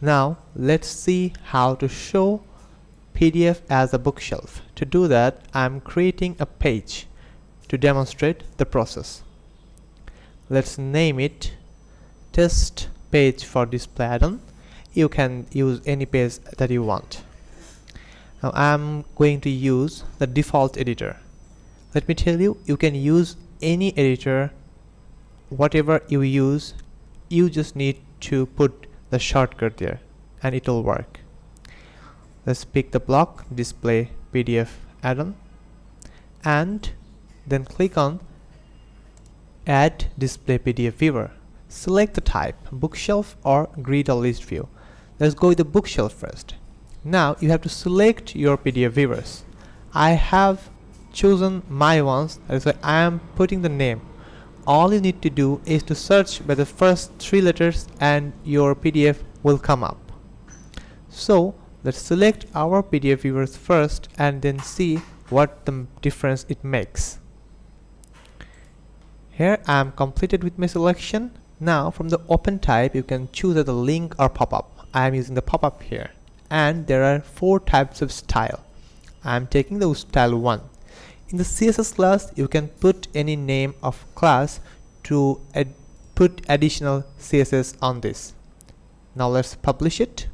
Now let's see how to show PDF as a bookshelf. To do that, I'm creating a page to demonstrate the process. Let's name it test page for display add-on. You can use any page that you want. Now I'm going to use the default editor. Let me tell you, you can use any editor, whatever you use, you just need to put the shortcut there and it will work. Let's pick the block display PDF add-on and then click on add display PDF viewer. Select the type, bookshelf or grid or list view. Let's go with the bookshelf first. Now you have to select your PDF viewers. I have chosen my ones, that's why I am putting the name. All you need to do is to search by the first 3 letters and your PDF will come up. So let's select our PDF viewers first and then see what the difference it makes. Here I am completed with my selection. Now from the open type you can choose the link or pop-up. I am using the pop-up here, and there are 4 types of style. I am taking the style 1. In the CSS class you can put any name of class to put additional CSS on this. Now let's publish it,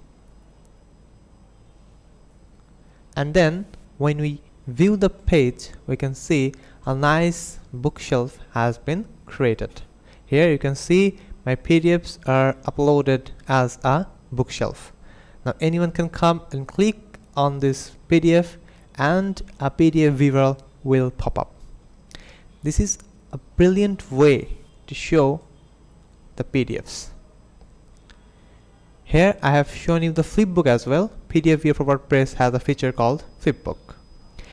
and then when we view the page we can see a nice bookshelf has been created. Here you can see my PDFs are uploaded as a bookshelf. Now anyone can come and click on this PDF and a PDF viewer will pop up. This is a brilliant way to show the PDFs. Here I have shown you the Flipbook as well. PDF viewer for WordPress has a feature called Flipbook.